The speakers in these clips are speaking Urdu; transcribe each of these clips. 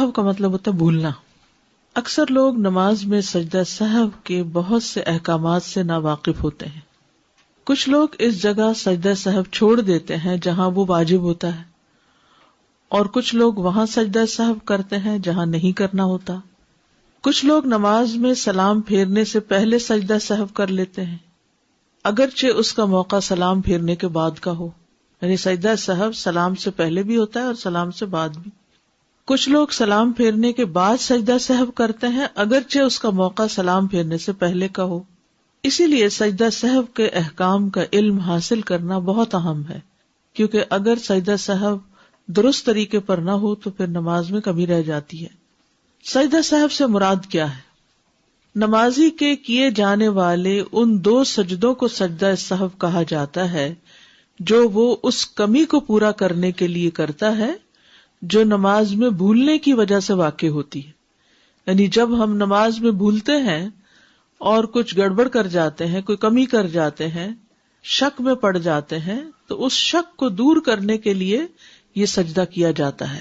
سہو کا مطلب ہوتا ہے بھولنا. اکثر لوگ نماز میں سجدہ سہو کے بہت سے احکامات سے ناواقف ہوتے ہیں. کچھ لوگ اس جگہ سجدہ سہو چھوڑ دیتے ہیں جہاں وہ واجب ہوتا ہے، اور کچھ لوگ وہاں سجدہ سہو کرتے ہیں جہاں نہیں کرنا ہوتا. کچھ لوگ نماز میں سلام پھیرنے سے پہلے سجدہ سہو کر لیتے ہیں، اگرچہ اس کا موقع سلام پھیرنے کے بعد کا ہو. یعنی سجدہ سہو سلام سے پہلے بھی ہوتا ہے اور سلام سے بعد بھی. کچھ لوگ سلام پھیرنے کے بعد سجدہ سہو کرتے ہیں، اگرچہ اس کا موقع سلام پھیرنے سے پہلے کا ہو. اسی لیے سجدہ سہو کے احکام کا علم حاصل کرنا بہت اہم ہے، کیونکہ اگر سجدہ سہو درست طریقے پر نہ ہو تو پھر نماز میں کمی رہ جاتی ہے. سجدہ سہو سے مراد کیا ہے؟ نمازی کے کیے جانے والے ان 2 سجدوں کو سجدہ سہو کہا جاتا ہے جو وہ اس کمی کو پورا کرنے کے لیے کرتا ہے جو نماز میں بھولنے کی وجہ سے واقع ہوتی ہے. یعنی جب ہم نماز میں بھولتے ہیں اور کچھ گڑبڑ کر جاتے ہیں، کوئی کمی کر جاتے ہیں، شک میں پڑ جاتے ہیں، تو اس شک کو دور کرنے کے لیے یہ سجدہ کیا جاتا ہے.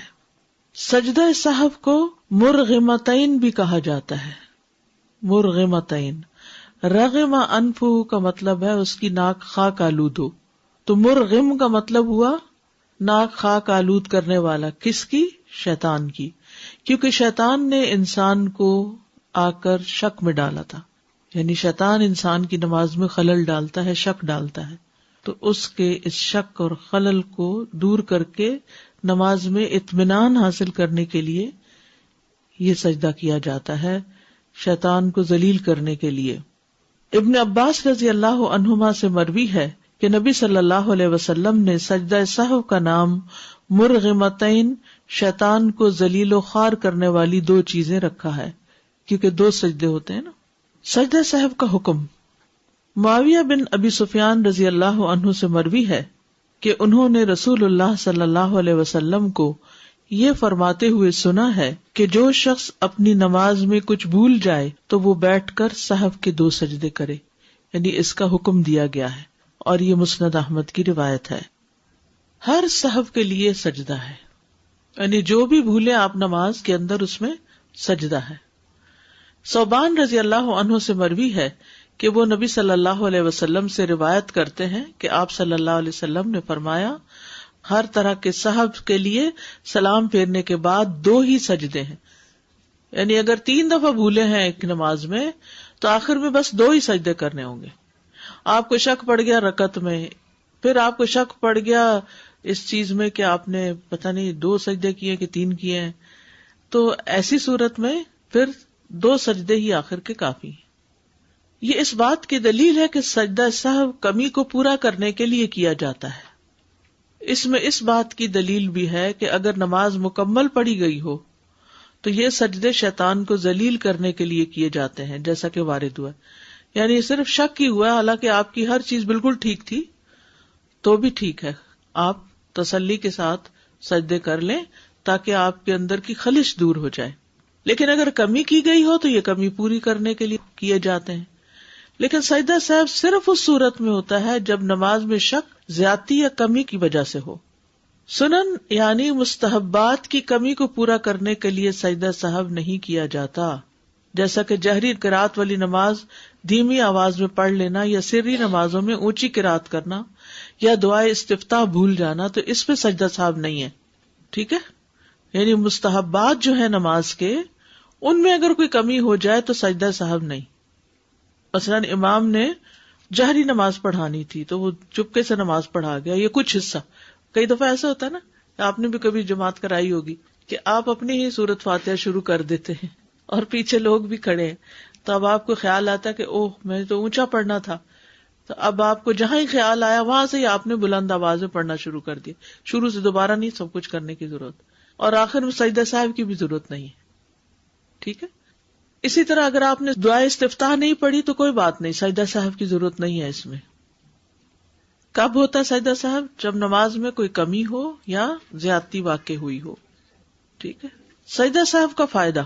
سجدہ سہو کو مرغمتین بھی کہا جاتا ہے. مرغمتین، رغم انفہ کا مطلب ہے اس کی ناک خاک آلود ہو، تو مرغم کا مطلب ہوا ناک خاک آلود کرنے والا. کس کی؟ شیطان کی، کیونکہ شیطان نے انسان کو آ کر شک میں ڈالا تھا. یعنی شیطان انسان کی نماز میں خلل ڈالتا ہے، شک ڈالتا ہے، تو اس کے اس شک اور خلل کو دور کر کے نماز میں اطمینان حاصل کرنے کے لیے یہ سجدہ کیا جاتا ہے، شیطان کو ذلیل کرنے کے لیے. ابن عباس رضی اللہ عنہما سے مروی ہے کہ نبی صلی اللہ علیہ وسلم نے سجدہ سہو کا نام مرغمتین، شیطان کو ذلیل و خوار کرنے والی 2 چیزیں رکھا ہے، کیونکہ 2 سجدے ہوتے ہیں نا. سجدہ سہو کا حکم. معاویہ بن ابی سفیان رضی اللہ عنہ سے مروی ہے کہ انہوں نے رسول اللہ صلی اللہ علیہ وسلم کو یہ فرماتے ہوئے سنا ہے کہ جو شخص اپنی نماز میں کچھ بھول جائے تو وہ بیٹھ کر سہو کے 2 سجدے کرے. یعنی اس کا حکم دیا گیا ہے، اور یہ مسند احمد کی روایت ہے. ہر سہو کے لیے سجدہ ہے، یعنی جو بھی بھولے آپ نماز کے اندر اس میں سجدہ ہے. ثوبان رضی اللہ عنہ سے مروی ہے کہ وہ نبی صلی اللہ علیہ وسلم سے روایت کرتے ہیں کہ آپ صلی اللہ علیہ وسلم نے فرمایا، ہر طرح کے سہو کے لیے سلام پھیرنے کے بعد 2 ہی سجدے ہیں. یعنی اگر 3 دفعہ بھولے ہیں ایک نماز میں تو آخر میں بس 2 ہی سجدے کرنے ہوں گے. آپ کو شک پڑ گیا رکعت میں، پھر آپ کو شک پڑ گیا اس چیز میں کہ آپ نے پتہ نہیں 2 سجدے کیے کہ 3 کیے ہیں، تو ایسی صورت میں پھر 2 سجدے ہی آخر کے کافی ہیں. یہ اس بات کی دلیل ہے کہ سجدہ سہو کمی کو پورا کرنے کے لیے کیا جاتا ہے. اس میں اس بات کی دلیل بھی ہے کہ اگر نماز مکمل پڑھی گئی ہو تو یہ سجدے شیطان کو ذلیل کرنے کے لیے کیے جاتے ہیں، جیسا کہ وارد ہوا. یعنی صرف شک ہی ہوا، حالانکہ آپ کی ہر چیز بالکل ٹھیک تھی تو بھی ٹھیک ہے، آپ تسلی کے ساتھ سجدے کر لیں تاکہ آپ کے اندر کی خلش دور ہو جائے. لیکن اگر کمی کی گئی ہو تو یہ کمی پوری کرنے کے لیے کیے جاتے ہیں. لیکن سجدہ سہو صرف اس صورت میں ہوتا ہے جب نماز میں شک زیادتی یا کمی کی وجہ سے ہو. سنن یعنی مستحبات کی کمی کو پورا کرنے کے لیے سجدہ سہو نہیں کیا جاتا، جیسا کہ جہری قرات والی نماز دھیمی آواز میں پڑھ لینا یا سری نمازوں میں اونچی قرات کرنا یا دعائے استفتاح بھول جانا، تو اس پہ سجدہ سہو نہیں ہے. ٹھیک ہے، یعنی مستحبات جو ہے نماز کے، ان میں اگر کوئی کمی ہو جائے تو سجدہ سہو نہیں. مثلاً امام نے جہری نماز پڑھانی تھی تو وہ چپکے سے نماز پڑھا گیا، یہ کچھ حصہ. کئی دفعہ ایسا ہوتا ہے نا، آپ نے بھی کبھی جماعت کرائی ہوگی کہ آپ اپنی ہی سورت فاتحہ شروع کر دیتے ہیں اور پیچھے لوگ بھی کھڑے ہیں، تو اب آپ کو خیال آتا ہے کہ اوہ میں تو اونچا پڑھنا تھا، تو اب آپ کو جہاں ہی خیال آیا وہاں سے ہی آپ نے بلند آواز میں پڑھنا شروع کر دیا. شروع سے دوبارہ نہیں سب کچھ کرنے کی ضرورت، اور آخر میں سجدہ سہو کی بھی ضرورت نہیں ہے. ٹھیک ہے. اسی طرح اگر آپ نے دعائے استفتاح نہیں پڑھی تو کوئی بات نہیں، سجدہ سہو کی ضرورت نہیں ہے اس میں. کب ہوتا ہے سجدہ سہو؟ جب نماز میں کوئی کمی ہو یا زیادتی واقع ہوئی ہو. ٹھیک ہے. سجدہ سہو کا فائدہ.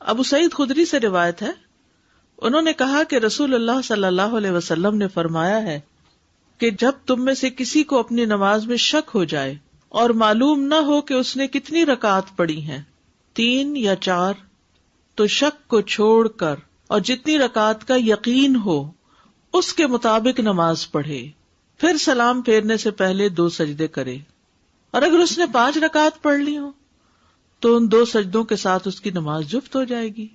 ابو سعید خدری سے روایت ہے، انہوں نے کہا کہ رسول اللہ صلی اللہ علیہ وسلم نے فرمایا ہے کہ جب تم میں سے کسی کو اپنی نماز میں شک ہو جائے اور معلوم نہ ہو کہ اس نے کتنی رکعات پڑھی ہیں 3 یا 4 تو شک کو چھوڑ کر اور جتنی رکعت کا یقین ہو اس کے مطابق نماز پڑھے، پھر سلام پھیرنے سے پہلے 2 سجدے کرے، اور اگر اس نے 5 رکعت پڑھ لی ہو تو ان 2 سجدوں کے ساتھ اس کی نماز جفت ہو جائے گی،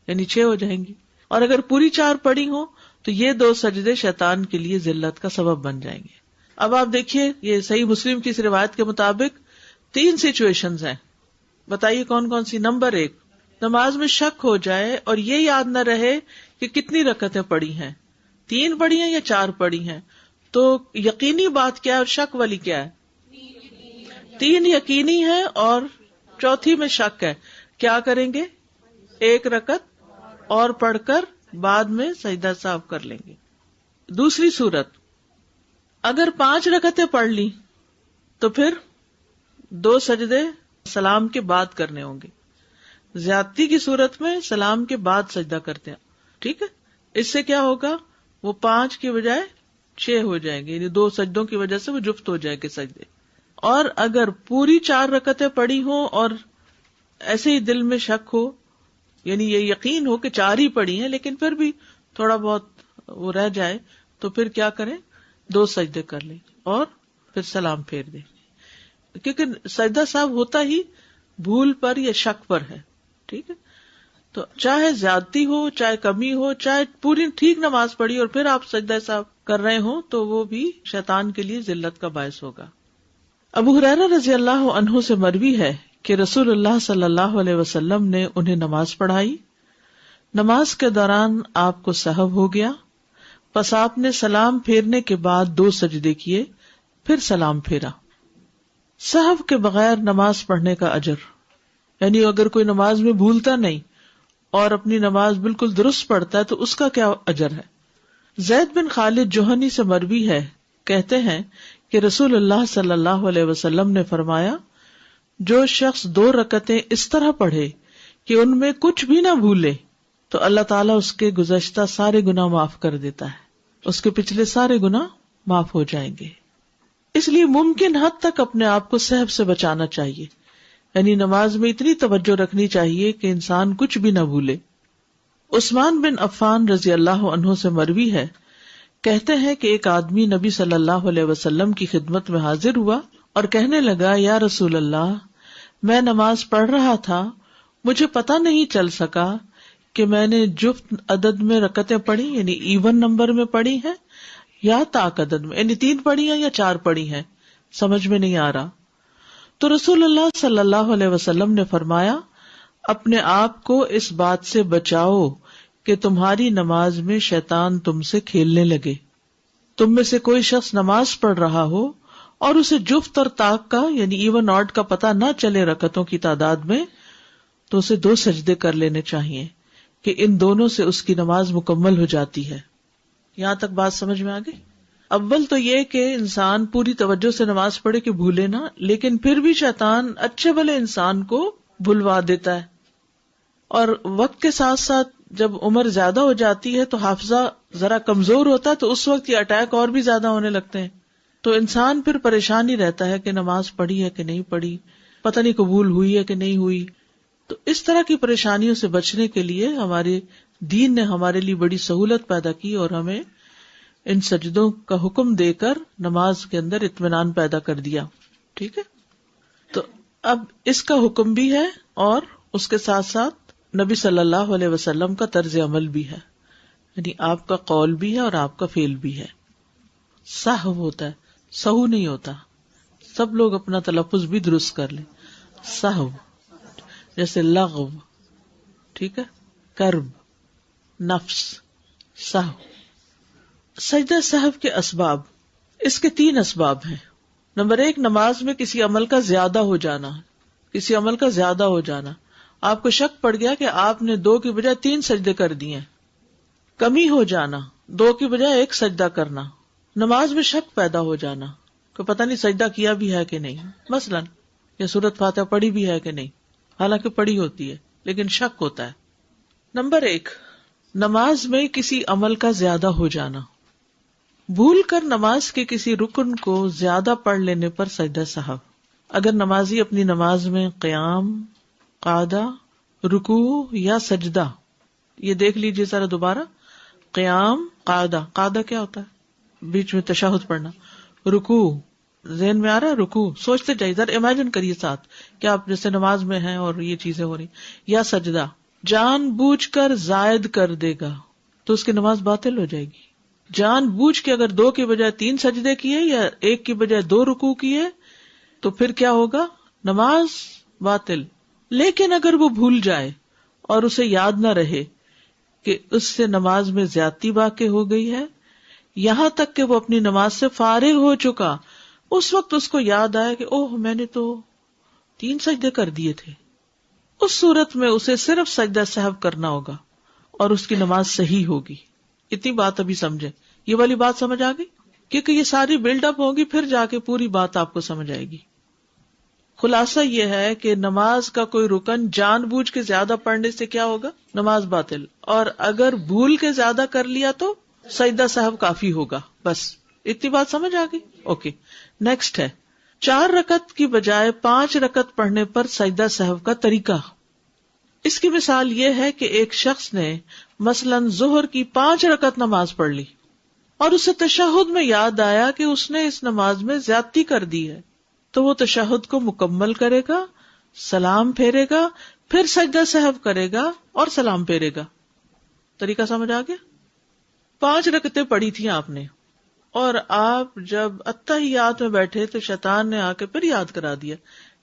یعنی 6 ہو جائیں گی، اور اگر پوری 4 پڑھی ہو تو یہ 2 سجدے شیطان کے لیے ذلت کا سبب بن جائیں گے۔ اب آپ دیکھیے، یہ صحیح مسلم کی اس روایت کے مطابق 3 سچویشنز ہیں، بتائیے کون کون سی۔ نمبر 1، نماز میں شک ہو جائے اور یہ یاد نہ رہے کہ کتنی رکعتیں پڑھی ہیں، 3 پڑھی ہیں یا 4 پڑھی ہیں، تو یقینی بات کیا ہے اور شک والی کیا ہے؟ 3 یقینی ہے اور چوتھی میں شک ہے، کیا کریں گے؟ 1 رکعت اور پڑھ کر بعد میں سجدہ سہو کر لیں گے۔ دوسری صورت، اگر 5 رکعتیں پڑھ لی تو پھر 2 سجدے سلام کے بعد کرنے ہوں گے۔ زیادتی کی صورت میں سلام کے بعد سجدہ کرتے ہیں، ٹھیک ہے؟ اس سے کیا ہوگا؟ وہ 5 کی بجائے 6 ہو جائیں گے، یعنی 2 سجدوں کی وجہ سے وہ جفت ہو جائیں گے سجدے۔ اور اگر پوری 4 رکعتیں پڑھی ہوں اور ایسے ہی دل میں شک ہو، یعنی یہ یقین ہو کہ 4 ہی پڑھی ہیں لیکن پھر بھی تھوڑا بہت وہ رہ جائے، تو پھر کیا کریں؟ 2 سجدے کر لیں اور پھر سلام پھیر دیں، کیونکہ سجدہ صاحب ہوتا ہی بھول پر یا شک پر ہے، ٹھیک ہے؟ تو چاہے زیادتی ہو، چاہے کمی ہو، چاہے پوری ٹھیک نماز پڑھی اور پھر آپ سجدہ صاحب کر رہے ہوں تو وہ بھی شیطان کے لیے ذلت کا باعث ہوگا۔ ابو ہریرہ رضی اللہ عنہ سے مروی ہے کہ رسول اللہ صلی اللہ علیہ وسلم نے انہیں نماز پڑھائی، نماز کے دوران آپ کو سہو ہو گیا، پس آپ نے سلام پھیرنے کے بعد 2 سجدے کیے، پھر سلام پھیرا۔ سہو کے بغیر نماز پڑھنے کا اجر، یعنی اگر کوئی نماز میں بھولتا نہیں اور اپنی نماز بالکل درست پڑھتا ہے تو اس کا کیا اجر ہے؟ زید بن خالد جوہنی سے مروی ہے، کہتے ہیں کہ رسول اللہ صلی اللہ علیہ وسلم نے فرمایا، جو شخص 2 رکعتیں اس طرح پڑھے کہ ان میں کچھ بھی نہ بھولے تو اللہ تعالیٰ اس کے گزشتہ سارے گناہ معاف کر دیتا ہے، اس کے پچھلے سارے گناہ معاف ہو جائیں گے۔ اس لیے ممکن حد تک اپنے آپ کو سہو سے بچانا چاہیے، یعنی نماز میں اتنی توجہ رکھنی چاہیے کہ انسان کچھ بھی نہ بھولے۔ عثمان بن عفان رضی اللہ عنہ سے مروی ہے، کہتے ہیں کہ ایک آدمی نبی صلی اللہ علیہ وسلم کی خدمت میں حاضر ہوا اور کہنے لگا، یا رسول اللہ، میں نماز پڑھ رہا تھا، مجھے پتہ نہیں چل سکا کہ میں نے جفت عدد میں رکعتیں پڑھی، یعنی ایون نمبر میں پڑھی ہیں یا طاق عدد میں، یعنی 3 پڑھی ہیں یا 4 پڑھی ہیں، سمجھ میں نہیں آ رہا۔ تو رسول اللہ صلی اللہ علیہ وسلم نے فرمایا، اپنے آپ کو اس بات سے بچاؤ کہ تمہاری نماز میں شیطان تم سے کھیلنے لگے۔ تم میں سے کوئی شخص نماز پڑھ رہا ہو اور اسے جفت اور طاق کا یعنی ایون آڈ کا پتہ نہ چلے رکعتوں کی تعداد میں، تو اسے 2 سجدے کر لینے چاہیے کہ ان دونوں سے اس کی نماز مکمل ہو جاتی ہے۔ یہاں تک بات سمجھ میں آ گئی؟ اول تو یہ کہ انسان پوری توجہ سے نماز پڑھے کہ بھولے نہ، لیکن پھر بھی شیطان اچھے بھلے انسان کو بھلوا دیتا ہے، اور وقت کے ساتھ ساتھ جب عمر زیادہ ہو جاتی ہے تو حافظہ ذرا کمزور ہوتا ہے، تو اس وقت یہ اٹیک اور بھی زیادہ ہونے لگتے ہیں، تو انسان پھر پریشان ہی رہتا ہے کہ نماز پڑھی ہے کہ نہیں پڑھی، پتہ نہیں قبول ہوئی ہے کہ نہیں ہوئی۔ تو اس طرح کی پریشانیوں سے بچنے کے لیے ہمارے دین نے ہمارے لیے بڑی سہولت پیدا کی اور ہمیں ان سجدوں کا حکم دے کر نماز کے اندر اطمینان پیدا کر دیا، ٹھیک ہے؟ تو اب اس کا حکم بھی ہے اور اس کے ساتھ ساتھ نبی صلی اللہ علیہ وسلم کا طرز عمل بھی ہے، یعنی آپ کا قول بھی ہے اور آپ کا فعل بھی ہے۔ سہو ہوتا ہے، سہو نہیں ہوتا، سب لوگ اپنا تلفظ بھی درست کر لیں۔ سہو جیسے لغو، ٹھیک ہے، کرب، نفس، سہو۔ سجدہ سہو کے اسباب، اس کے 3 اسباب ہیں۔ نمبر 1، نماز میں کسی عمل کا زیادہ ہو جانا، کسی عمل کا زیادہ ہو جانا۔ آپ کو شک پڑ گیا کہ آپ نے 2 کی بجائے 3 سجدے کر دیے۔ کمی ہو جانا، 2 کی بجائے 1 سجدہ کرنا۔ نماز میں شک پیدا ہو جانا کہ پتہ نہیں سجدہ کیا بھی ہے کہ نہیں، مثلا یا سورۃ فاتحہ پڑھی بھی ہے کہ نہیں، حالانکہ پڑھی ہوتی ہے لیکن شک ہوتا ہے۔ نمبر 1، نماز میں کسی عمل کا زیادہ ہو جانا، بھول کر نماز کے کسی رکن کو زیادہ پڑھ لینے پر سجدہ سہو۔ اگر نمازی اپنی نماز میں قیام، قعدہ، رکوع یا سجدہ. یہ دیکھ لیجیے ذرا دوبارہ. قیام، قعدہ. قعدہ کیا ہوتا ہے؟ بیچ میں تشہد پڑھنا. رکوع، ذہن میں آ رہا ہے رکوع؟ سوچتے جائیے ذرا، امیجن کریے ساتھ کہ آپ جیسے نماز میں ہیں اور یہ چیزیں ہو رہی. یا سجدہ، جان بوجھ کر زائد کر دے گا تو اس کی نماز باطل ہو جائے گی. جان بوجھ کے اگر 2 کی بجائے 3 سجدے کیے یا 1 کی بجائے 2 رکوع کیے تو پھر کیا ہوگا؟ نماز باطل. لیکن اگر وہ بھول جائے اور اسے یاد نہ رہے کہ اس سے نماز میں زیادتی واقع ہو گئی ہے، یہاں تک کہ وہ اپنی نماز سے فارغ ہو چکا، اس وقت اس کو یاد آیا کہ اوہ میں نے تو 3 سجدے کر دیے تھے، اس صورت میں اسے صرف سجدہ سہو کرنا ہوگا اور اس کی نماز صحیح ہوگی. اتنی بات ابھی سمجھے. یہ والی بات سمجھ آ گئی؟ کیونکہ یہ ساری بلڈ اپ ہوگی، پھر جا کے پوری بات آپ کو سمجھ آئے گی. خلاصہ یہ ہے کہ نماز کا کوئی رکن جان بوجھ کے زیادہ پڑھنے سے کیا ہوگا؟ نماز باطل. اور اگر بھول کے زیادہ کر لیا تو سجدہ سہو کافی ہوگا. بس اتنی بات سمجھ آ گئی؟ اوکے. نیکسٹ ہے 4 رکعت کی بجائے 5 رکعت پڑھنے پر سجدہ سہو کا طریقہ. اس کی مثال یہ ہے کہ ایک شخص نے مثلاً ظہر کی 5 رکعت نماز پڑھ لی اور اسے تشہد میں یاد آیا کہ اس نے اس نماز میں زیادتی کر دی ہے، تو وہ تشہد کو مکمل کرے گا، سلام پھیرے گا، پھر سجدہ سہو کرے گا اور سلام پھیرے گا. طریقہ سمجھ آ گیا؟ 5 رکعتیں پڑھی تھیں آپ نے، اور آپ جب اتحیات میں بیٹھے تو شیطان نے آ کے پھر یاد کرا دیا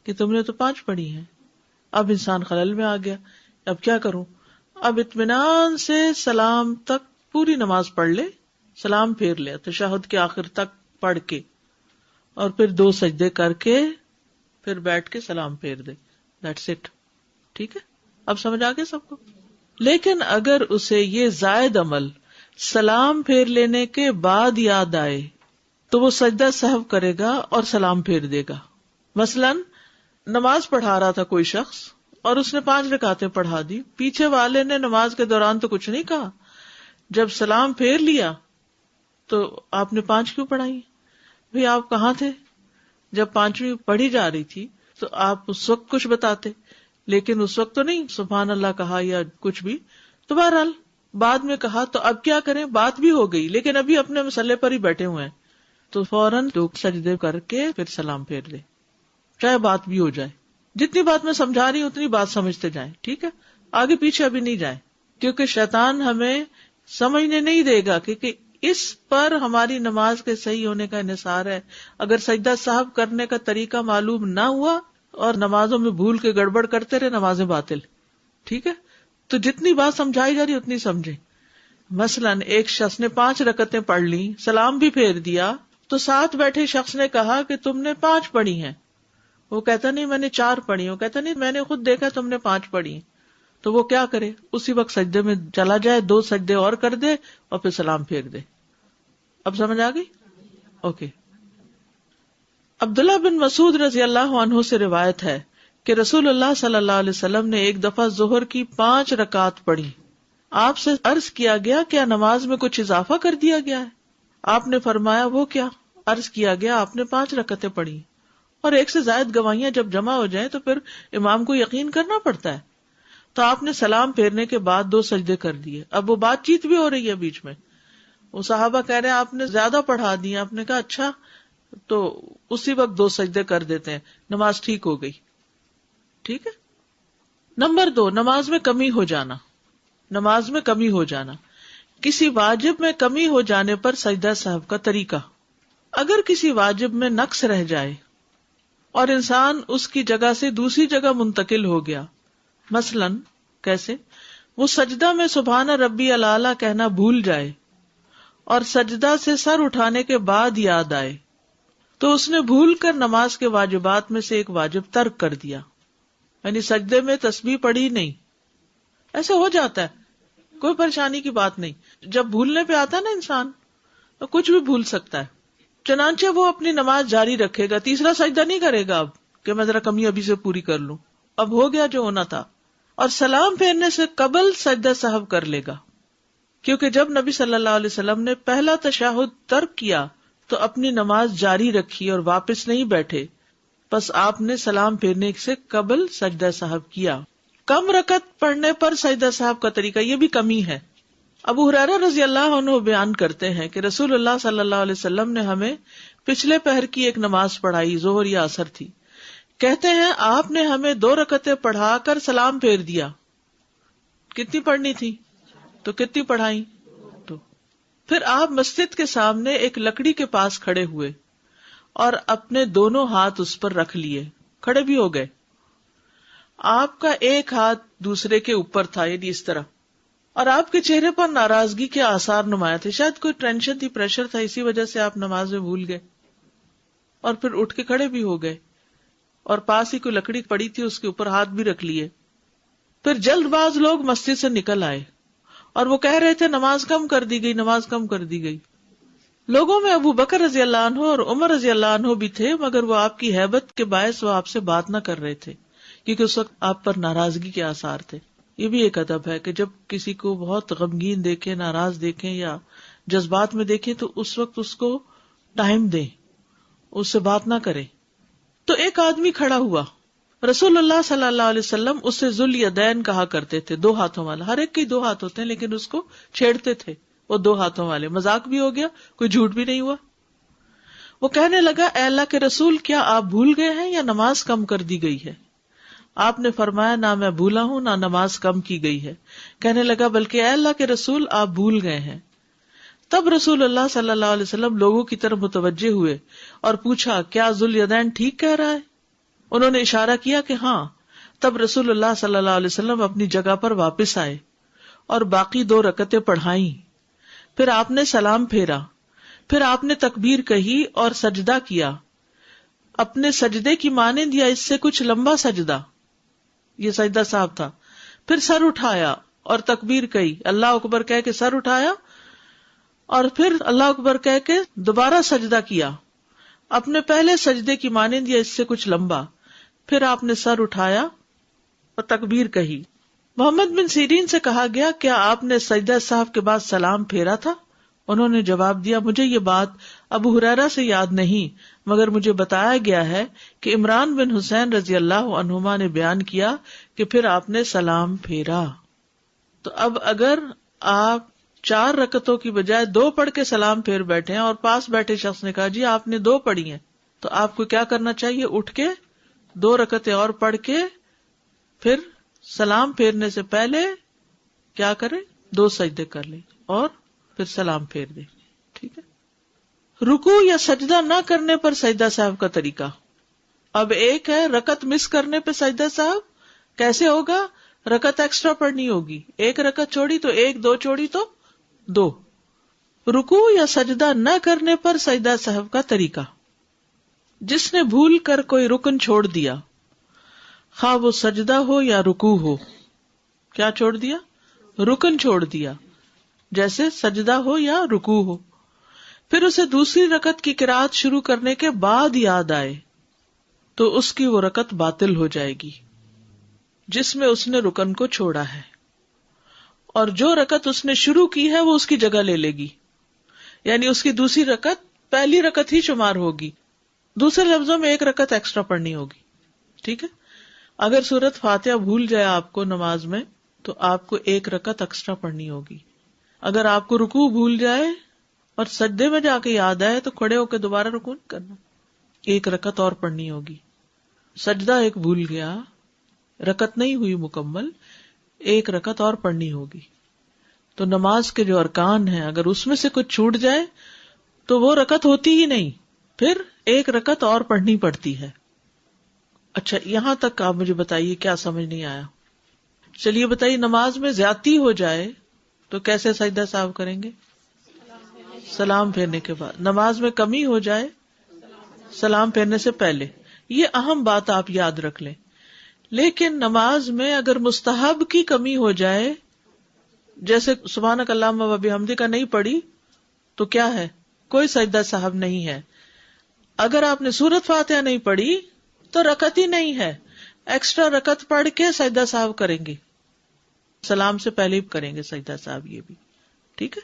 کہ تم نے تو 5 پڑھی ہیں. اب انسان خلل میں آ گیا. اب کیا کروں؟ اب اطمینان سے سلام تک پوری نماز پڑھ لے، سلام پھیر لے تشہد کے آخر تک پڑھ کے، اور پھر 2 سجدے کر کے پھر بیٹھ کے سلام پھیر دے. That's it. ٹھیک ہے؟ اب سمجھ آ گیا سب کو؟ لیکن اگر اسے یہ زائد عمل سلام پھیر لینے کے بعد یاد آئے تو وہ سجدہ سہو کرے گا اور سلام پھیر دے گا. مثلاً نماز پڑھا رہا تھا کوئی شخص اور اس نے 5 رکعتیں پڑھا دی، پیچھے والے نے نماز کے دوران تو کچھ نہیں کہا، جب سلام پھیر لیا تو آپ نے 5 کیوں پڑھائی؟ بھئی آپ کہاں تھے جب 5ویں پڑھی جا رہی تھی؟ تو آپ اس وقت کچھ بتاتے، لیکن اس وقت تو نہیں سبحان اللہ کہا یا کچھ بھی. تو بہرحال بعد میں کہا تو اب کیا کریں؟ بات بھی ہو گئی لیکن ابھی اپنے مسئلے پر ہی بیٹھے ہوئے ہیں، تو فوراً 2 سجدے کر کے پھر سلام پھیر دے، چاہے بات بھی ہو جائے. جتنی بات میں سمجھا رہی ہوں اتنی بات سمجھتے جائیں. ٹھیک ہے؟ آگے پیچھے ابھی نہیں جائیں، کیونکہ شیطان ہمیں سمجھنے نہیں دے گا، کیونکہ اس پر ہماری نماز کے صحیح ہونے کا انحصار ہے. اگر سجدہ صاحب کرنے کا طریقہ معلوم نہ ہوا اور نمازوں میں بھول کے گڑبڑ کرتے رہے، نمازیں باطل. ٹھیک ہے؟ تو جتنی بات سمجھائی جا رہی اتنی سمجھیں. مثلاً ایک شخص نے 5 رکعتیں پڑھ لی، سلام بھی پھیر دیا، تو ساتھ بیٹھے شخص نے کہا کہ تم نے 5 پڑھی ہیں. وہ کہتا نہیں میں نے 4 پڑھی. وہ کہتا نہیں میں نے خود دیکھا تم نے 5 پڑھی. تو وہ کیا کرے؟ اسی وقت سجدے میں چلا جائے، 2 سجدے اور کر دے اور پھر سلام پھیر دے. اب سمجھ آ گئی؟ اوکے. عبداللہ بن مسعود رضی اللہ عنہ سے روایت ہے کہ رسول اللہ صلی اللہ علیہ وسلم نے ایک دفعہ ظہر کی 5 رکعت پڑھی. آپ سے عرض کیا گیا کیا نماز میں کچھ اضافہ کر دیا گیا ہے؟ آپ نے فرمایا وہ کیا؟ عرض کیا گیا آپ نے 5 رکعتیں پڑھی. اور 1 سے زائد گواہیاں جب جمع ہو جائیں تو پھر امام کو یقین کرنا پڑتا ہے. تو آپ نے سلام پھیرنے کے بعد 2 سجدے کر دیے. اب وہ بات چیت بھی ہو رہی ہے بیچ میں، وہ صحابہ کہہ رہے ہیں آپ نے زیادہ پڑھا دی. آپ نے کہا اچھا، تو اسی وقت 2 سجدے کر دیتے ہیں، نماز ٹھیک ہو گئی. ٹھیک ہے. نمبر 2، نماز میں کمی ہو جانا. نماز میں کمی ہو جانا، کسی واجب میں کمی ہو جانے پر سجدہ سہو کا طریقہ. اگر کسی واجب میں نقص رہ جائے اور انسان اس کی جگہ سے دوسری جگہ منتقل ہو گیا، مثلاً کیسے؟ وہ سجدہ میں سبحان ربی الاعلیٰ کہنا بھول جائے اور سجدہ سے سر اٹھانے کے بعد یاد آئے تو اس نے بھول کر نماز کے واجبات میں سے ایک واجب ترک کر دیا. یعنی سجدے میں تسبیح پڑھی نہیں. ایسے ہو جاتا ہے، کوئی پریشانی کی بات نہیں. جب بھولنے پہ آتا ہے نا انسان تو کچھ بھی بھول سکتا ہے. چنانچہ وہ اپنی نماز جاری رکھے گا، تیسرا سجدہ نہیں کرے گا اب کہ میں ذرا کمی ابھی سے پوری کر لوں، اب ہو گیا جو ہونا تھا. اور سلام پھیرنے سے قبل سجدہ سہو کر لے گا، کیونکہ جب نبی صلی اللہ علیہ وسلم نے پہلا تشہد ترک کیا تو اپنی نماز جاری رکھی اور واپس نہیں بیٹھے، پس آپ نے سلام پھیرنے سے قبل سجدہ سہو کیا. کم رکعت پڑھنے پر سجدہ سہو کا طریقہ یہ بھی کمی ہے. ابو ہریرہ رضی اللہ عنہ بیان کرتے ہیں کہ رسول اللہ صلی اللہ علیہ وسلم نے ہمیں پچھلے پہر کی ایک نماز پڑھائی، ظہر یا عصر تھی. کہتے ہیں آپ نے ہمیں 2 رکعتیں پڑھا کر سلام پھیر دیا. کتنی پڑھنی تھی؟ تو کتنی پڑھائی؟ تو پھر آپ مسجد کے سامنے ایک لکڑی کے پاس کھڑے ہوئے اور اپنے دونوں ہاتھ اس پر رکھ لیے، کھڑے بھی ہو گئے. آپ کا ایک ہاتھ دوسرے کے اوپر تھا، یعنی اس طرح، اور آپ کے چہرے پر ناراضگی کے آثار نمایاں تھے. شاید کوئی ٹینشن تھی، پریشر تھا، اسی وجہ سے آپ نماز میں بھول گئے اور پھر اٹھ کے کھڑے بھی ہو گئے، اور پاس ہی کوئی لکڑی پڑی تھی اس کے اوپر ہاتھ بھی رکھ لیے. پھر جلد باز لوگ مسجد سے نکل آئے اور وہ کہہ رہے تھے نماز کم کر دی گئی، نماز کم کر دی گئی. لوگوں میں ابو بکر رضی اللہ عنہ اور عمر رضی اللہ عنہ بھی تھے، مگر وہ آپ کی ہیبت کے باعث وہ آپ سے بات نہ کر رہے تھے، کیونکہ اس وقت آپ پر ناراضگی کے آثار تھے. یہ بھی ایک ادب ہے کہ جب کسی کو بہت غمگین دیکھیں، ناراض دیکھیں یا جذبات میں دیکھیں تو اس وقت اس کو ٹائم دیں، اس سے بات نہ کریں. تو ایک آدمی کھڑا ہوا، رسول اللہ صلی اللہ علیہ وسلم اسے ذوالیدین کہا کرتے تھے، 2 ہاتھوں والا. ہر ایک کے 2 ہاتھ ہوتے ہیں لیکن اس کو چھیڑتے تھے، وہ 2 ہاتھوں والے. مذاق بھی ہو گیا، کوئی جھوٹ بھی نہیں ہوا. وہ کہنے لگا اے اللہ کے رسول، کیا آپ بھول گئے ہیں یا نماز کم کر دی گئی ہے؟ آپ نے فرمایا نہ میں بھولا ہوں نہ نماز کم کی گئی ہے. کہنے لگا بلکہ اے اللہ کے رسول آپ بھول گئے ہیں. تب رسول اللہ صلی اللہ علیہ وسلم لوگوں کی طرف متوجہ ہوئے اور پوچھا کیا ذوالیدین ٹھیک کہہ رہا ہے؟ انہوں نے اشارہ کیا کہ ہاں. تب رسول اللہ صلی اللہ علیہ وسلم اپنی جگہ پر واپس آئے اور باقی 2 رکعتیں پڑھائیں. پھر آپ نے سلام پھیرا، پھر آپ نے تکبیر کہی اور سجدہ کیا. اپنے سجدے کی مانند یا اس سے کچھ لمبا سجدہ، یہ سجدہ صاحب تھا. پھر سر اٹھایا اور تکبیر کہی، اللہ اکبر کہہ کے سر اٹھایا اور پھر اللہ اکبر کہہ کے دوبارہ سجدہ کیا، اپنے پہلے سجدے کی مانند یا اس سے کچھ لمبا. پھر آپ نے سر اٹھایا اور تکبیر کہی. محمد بن سیرین سے کہا گیا کیا آپ نے سجدہ صاحب کے بعد سلام پھیرا تھا؟ انہوں نے جواب دیا مجھے یہ بات ابو ہریرہ سے یاد نہیں، مگر مجھے بتایا گیا ہے کہ عمران بن حسین رضی اللہ عنہما نے بیان کیا کہ پھر آپ نے سلام پھیرا. تو اب اگر آپ 4 رکعتوں کی بجائے 2 پڑھ کے سلام پھیر بیٹھے ہیں اور پاس بیٹھے شخص نے کہا جی آپ نے 2 پڑھی ہیں، تو آپ کو کیا کرنا چاہیے؟ اٹھ کے 2 رکعتیں اور پڑھ کے پھر سلام پھیرنے سے پہلے کیا کریں؟ 2 سجدے کر لیں اور پھر سلام پھیر دیں. ٹھیک ہے. رکوع یا سجدہ نہ کرنے پر سجدہ صاحب کا طریقہ. اب ایک ہے رکعت مس کرنے پہ سجدہ صاحب، کیسے ہوگا؟ رکعت ایکسٹرا پڑھنی ہوگی، 1 رکعت چھوڑی تو 1، 2 چھوڑی تو 2. رکوع یا سجدہ نہ کرنے پر سجدہ صاحب کا طریقہ. جس نے بھول کر کوئی رکن چھوڑ دیا، خواہ وہ سجدہ ہو یا رکوع ہو. کیا چھوڑ دیا؟ رکن چھوڑ دیا، جیسے سجدہ ہو یا رکوع ہو. پھر اسے دوسری رکعت کی قرات شروع کرنے کے بعد یاد آئے تو اس کی وہ رکعت باطل ہو جائے گی جس میں اس نے رکن کو چھوڑا ہے، اور جو رکعت اس نے شروع کی ہے وہ اس کی جگہ لے لے گی، یعنی اس کی دوسری رکعت پہلی رکعت ہی شمار ہوگی. دوسرے لفظوں میں 1 رکعت ایکسٹرا پڑھنی ہوگی. ٹھیک ہے. اگر سورۃ فاتحہ بھول جائے آپ کو نماز میں تو آپ کو 1 رکعت ایکسٹرا پڑھنی ہوگی. اگر آپ کو رکوع بھول جائے اور سجدے میں جا کے یاد آئے تو کھڑے ہو کے دوبارہ رکوع نہیں کرنا، 1 رکعت اور پڑھنی ہوگی. سجدہ ایک بھول گیا، رکعت نہیں ہوئی مکمل، 1 رکعت اور پڑھنی ہوگی. تو نماز کے جو ارکان ہیں اگر اس میں سے کچھ چھوٹ جائے تو وہ رکعت ہوتی ہی نہیں، پھر 1 رکعت اور پڑھنی پڑتی ہے. اچھا یہاں تک آپ مجھے بتائیے کیا سمجھ نہیں آیا؟ چلیے بتائیے نماز میں زیادتی ہو جائے تو کیسے سجدہ صاحب کریں گے؟ سلام پھیرنے کے بعد. نماز میں کمی ہو جائے سلام پھیرنے سے پہلے. یہ اہم بات آپ یاد رکھ لیں. لیکن نماز میں اگر مستحب کی کمی ہو جائے، جیسے سبحانک اللہم و بحمدک کا نہیں پڑھی تو کیا ہے؟ کوئی سجدہ صاحب نہیں ہے. اگر آپ نے سورۃ فاتحہ نہیں پڑھی تو رکعت ہی نہیں ہے، ایکسٹرا رکعت پڑھ کے سجدہ صاحب کریں گے، سلام سے پہلے ہی کریں گے سجدہ صاحب. یہ بھی ٹھیک ہے.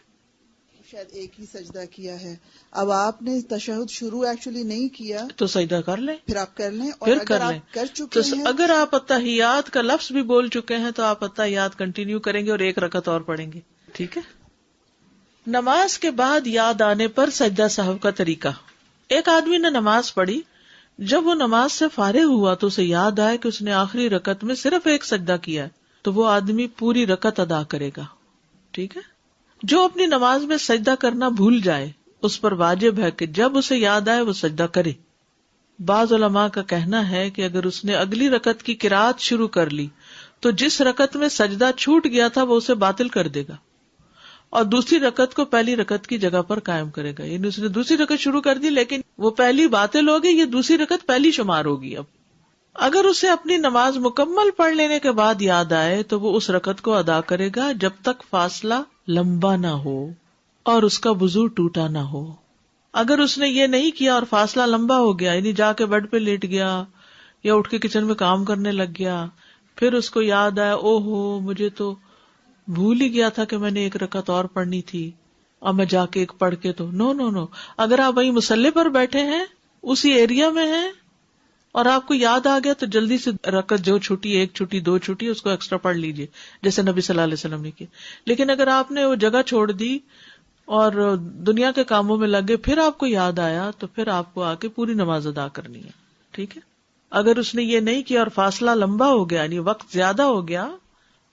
شاید ایک ہی سجدہ کیا ہے، اب آپ نے تشہد شروع ایکچولی نہیں کیا تو سجدہ کر لیں، پھر آپ کر لیں، اور پھر اگر کر لیں آپ کر چکے تو ہیں اگر آپ اتحیات کا لفظ بھی بول چکے ہیں تو آپ اتحیات کنٹینیو کریں گے اور ایک رکعت اور پڑھیں گے. ٹھیک ہے. نماز کے بعد یاد آنے پر سجدہ سہو کا طریقہ. ایک آدمی نے نماز پڑھی، جب وہ نماز سے فارغ ہوا تو اسے یاد آیا کہ اس نے آخری رکعت میں صرف ایک سجدہ کیا ہے، تو وہ آدمی پوری رکعت ادا کرے گا. ٹھیک ہے. جو اپنی نماز میں سجدہ کرنا بھول جائے اس پر واجب ہے کہ جب اسے یاد آئے وہ سجدہ کرے. بعض علماء کا کہنا ہے کہ اگر اس نے اگلی رکعت کی قرات شروع کر لی تو جس رکعت میں سجدہ چھوٹ گیا تھا وہ اسے باطل کر دے گا اور دوسری رکعت کو پہلی رکعت کی جگہ پر قائم کرے گا. یعنی اس نے دوسری رکعت شروع کر دی لیکن وہ پہلی باطل ہوگی، یہ دوسری رکعت پہلی شمار ہوگی. اب اگر اسے اپنی نماز مکمل پڑھ لینے کے بعد یاد آئے تو وہ اس رکعت کو ادا کرے گا جب تک فاصلہ لمبا نہ ہو اور اس کا وضو ٹوٹا نہ ہو. اگر اس نے یہ نہیں کیا اور فاصلہ لمبا ہو گیا، یعنی جا کے بیڈ پہ لیٹ گیا یا اٹھ کے کچن میں کام کرنے لگ گیا، پھر اس کو یاد آیا او ہو مجھے تو بھول ہی گیا تھا کہ میں نے ایک رکعت اور پڑھنی تھی، اب میں جا کے ایک پڑھ کے تو نو. اگر آپ وہیں مصلی پر بیٹھے ہیں، اسی ایریا میں ہیں اور آپ کو یاد آ گیا تو جلدی سے رکعت جو چھوٹی، ایک چھوٹی، دو چھوٹی، اس کو ایکسٹرا پڑھ لیجیے جیسے نبی صلی اللہ علیہ وسلم نے کیا. لیکن اگر آپ نے وہ جگہ چھوڑ دی اور دنیا کے کاموں میں لگے پھر آپ کو یاد آیا تو پھر آپ کو آ کے پوری نماز ادا کرنی ہے. ٹھیک ہے. اگر اس نے یہ نہیں کیا اور فاصلہ لمبا ہو گیا یعنی وقت زیادہ ہو گیا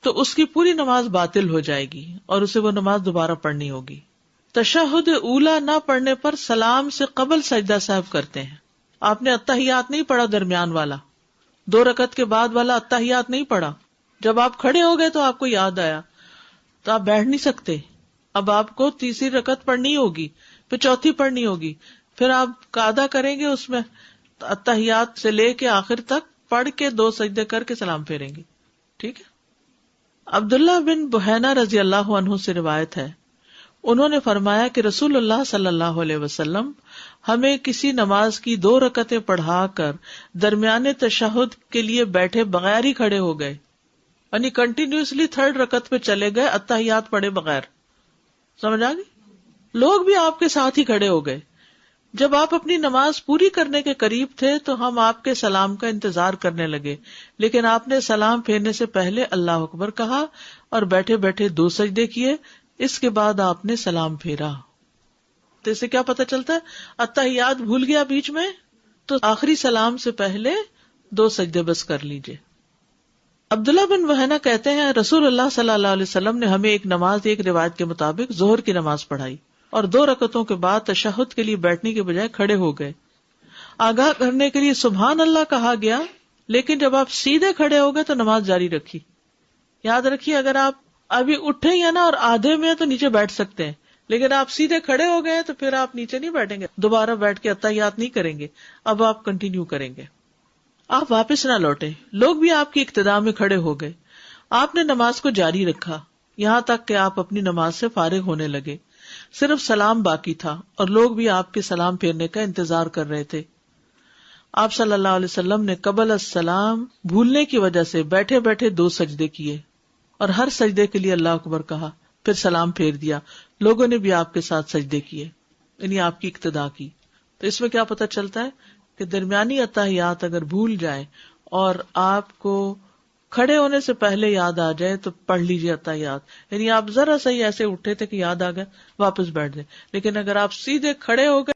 تو اس کی پوری نماز باطل ہو جائے گی اور اسے وہ نماز دوبارہ پڑھنی ہوگی. تشہد اولا نہ پڑھنے پر سلام سے قبل سجدہ سہو کرتے ہیں. آپ نے اتحیات نہیں پڑھا، درمیان والا 2 رکعت کے بعد والا اتحیات نہیں پڑھا، جب آپ کھڑے ہو گئے تو آپ کو یاد آیا تو آپ بیٹھ نہیں سکتے. اب آپ کو تیسری رکعت پڑھنی ہوگی، پھر چوتھی پڑھنی ہوگی، پھر آپ قاعدہ کریں گے اس میں اتحیات سے لے کے آخر تک پڑھ کے 2 سجدے کر کے سلام پھیریں گے. ٹھیک ہے. عبداللہ بن بحینہ رضی اللہ عنہ سے روایت ہے، انہوں نے فرمایا کہ رسول اللہ صلی اللہ علیہ وسلم ہمیں کسی نماز کی 2 رکعتیں پڑھا کر درمیانے تشہد کے لیے بیٹھے بغیر ہی کھڑے ہو گئے، یعنی کنٹینیوسلی 3rd رکعت پہ چلے گئے اتحیات پڑھے بغیر. سمجھ آ گئی؟ لوگ بھی آپ کے ساتھ ہی کھڑے ہو گئے. جب آپ اپنی نماز پوری کرنے کے قریب تھے تو ہم آپ کے سلام کا انتظار کرنے لگے، لیکن آپ نے سلام پھیرنے سے پہلے اللہ اکبر کہا اور بیٹھے بیٹھے 2 سجدے کیے، اس کے بعد آپ نے سلام پھیرا. تو اس سے کیا پتہ چلتا ہے؟ اتحیات بھول گیا بیچ میں تو آخری سلام سے پہلے 2 سجدے بس کر لیجئے. عبداللہ بن بحینہ کہتے ہیں رسول اللہ صلی اللہ علیہ وسلم نے ہمیں ایک نماز ایک روایت کے مطابق ظہر کی نماز پڑھائی اور 2 رکعتوں کے بعد تشہد کے لیے بیٹھنے کے بجائے کھڑے ہو گئے. آگاہ کرنے کے لیے سبحان اللہ کہا گیا، لیکن جب آپ سیدھے کھڑے ہو گئے تو نماز جاری رکھی. یاد رکھیے اگر آپ ابھی اٹھے یا نا اور آدھے میں تو نیچے بیٹھ سکتے ہیں، لیکن آپ سیدھے کھڑے ہو گئے تو پھر آپ نیچے نہیں بیٹھیں گے، دوبارہ بیٹھ کے اتحیات نہیں کریں گے، اب آپ کنٹینیو کریں گے. آپ واپس نہ لوٹے. لوگ بھی آپ کی اقتداء میں کھڑے ہو گئے. آپ نے نماز کو جاری رکھا یہاں تک کہ آپ اپنی نماز سے فارغ ہونے لگے. صرف سلام باقی تھا اور لوگ بھی آپ کے سلام پھیرنے کا انتظار کر رہے تھے. آپ صلی اللہ علیہ وسلم نے قبل السلام بھولنے کی وجہ سے بیٹھے بیٹھے 2 سجدے کیے اور ہر سجدے کے لیے اللہ اکبر کہا، پھر سلام پھیر دیا. لوگوں نے بھی آپ کے ساتھ سجدے کیے، یعنی آپ کی اقتداء کی. تو اس میں کیا پتہ چلتا ہے کہ درمیانی اتحیات اگر بھول جائیں اور آپ کو کھڑے ہونے سے پہلے یاد آ جائے تو پڑھ لیجیے اتحیات. یعنی آپ ذرا سا ہی ایسے اٹھے تھے کہ یاد آ گیا واپس بیٹھ جائیں، لیکن اگر آپ سیدھے کھڑے ہو گئے